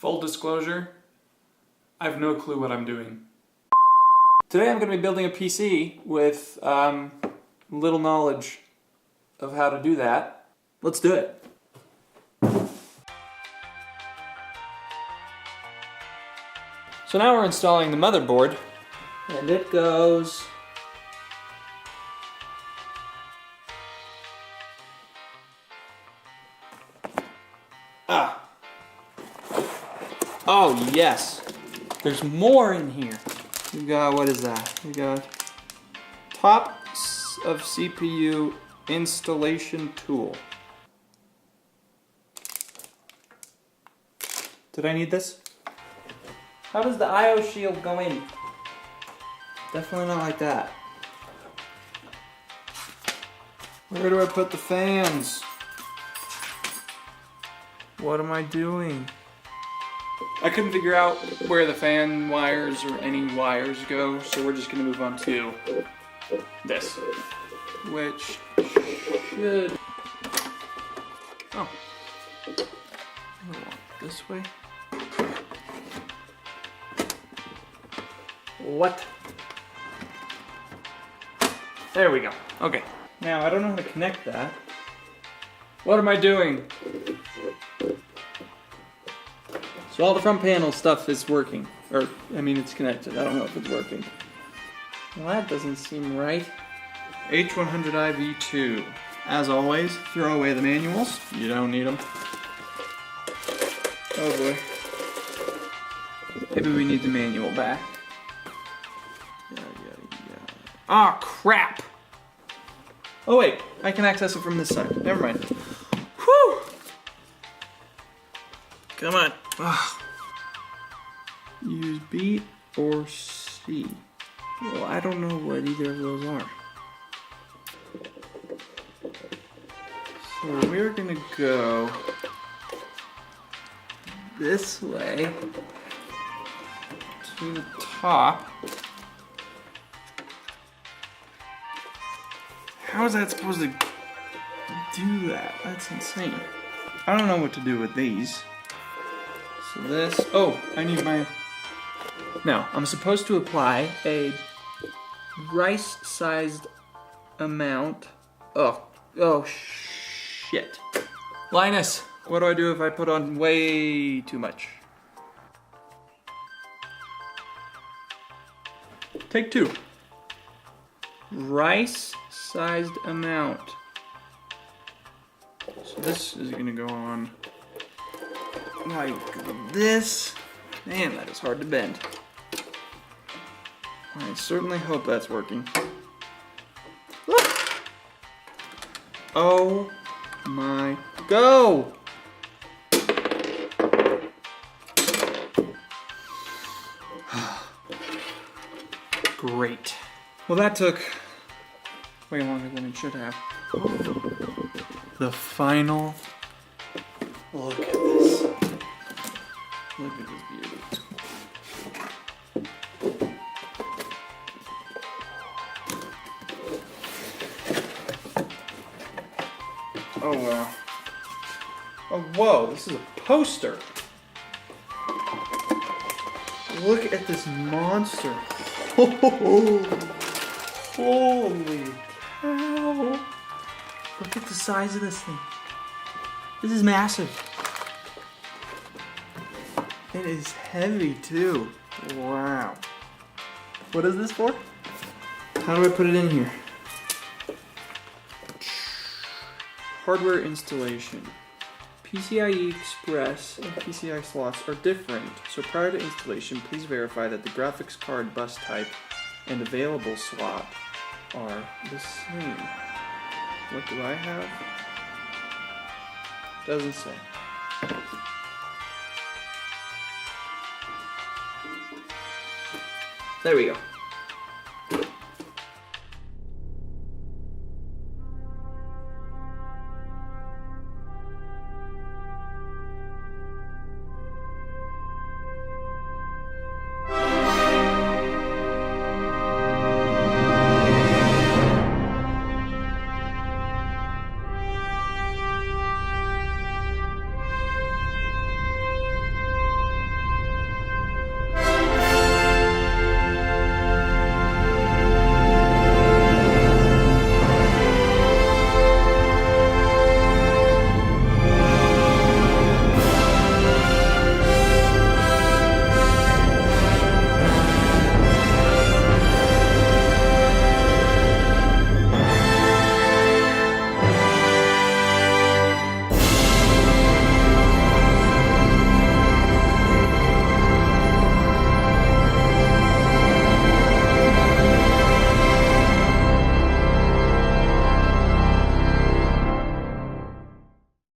Full disclosure, I have no clue what I'm doing. Today I'm going to be building a PC with little knowledge of how to do that. Let's do it. So now we're installing the motherboard, and it goes oh yes, there's more in here. We got, what is that? We got top of CPU installation tool. Did I need this? How does the I/O shield go in? Definitely not like that. Where do I put the fans? What am I doing? I couldn't figure out where the fan wires or any wires go, so we're just going to move on to this, which should... oh. This way. What? There we go. Okay. Now, I don't know how to connect that. What am I doing? So all the front panel stuff is working. Or, I mean, it's connected. I don't know if it's working. Well, that doesn't seem right. H100IV2. As always, throw away the manuals. You don't need them. Oh boy. Maybe we need the manual back. Ah, crap! Oh wait, I can access it from this side. Never mind. Whew! Come on. Ugh. Use B or C. Well, I don't know what either of those are. So we're gonna go this way to the top. How is that supposed to do that? That's insane. I don't know what to do with these. So this, oh, I need my... Now, I'm supposed to apply a rice-sized amount. Oh, shit. Linus, what do I do if I put on way too much? Take two. Rice-sized amount. So this is gonna go on like this. Man, that is hard to bend. I certainly hope that's working. Look! Oh my, go! Great. Well, that took way longer than it should have. The final look at this. Look at this beauty. Oh wow. Oh whoa, this is a poster. Look at this monster. Holy cow. Look at the size of this thing. This is massive. It is heavy too. Wow. What is this for? How do I put it in here? Hardware installation. PCIe Express and PCI slots are different, so prior to installation, please verify that the graphics card bus type and available slot are the same. What do I have? Doesn't say. There we go.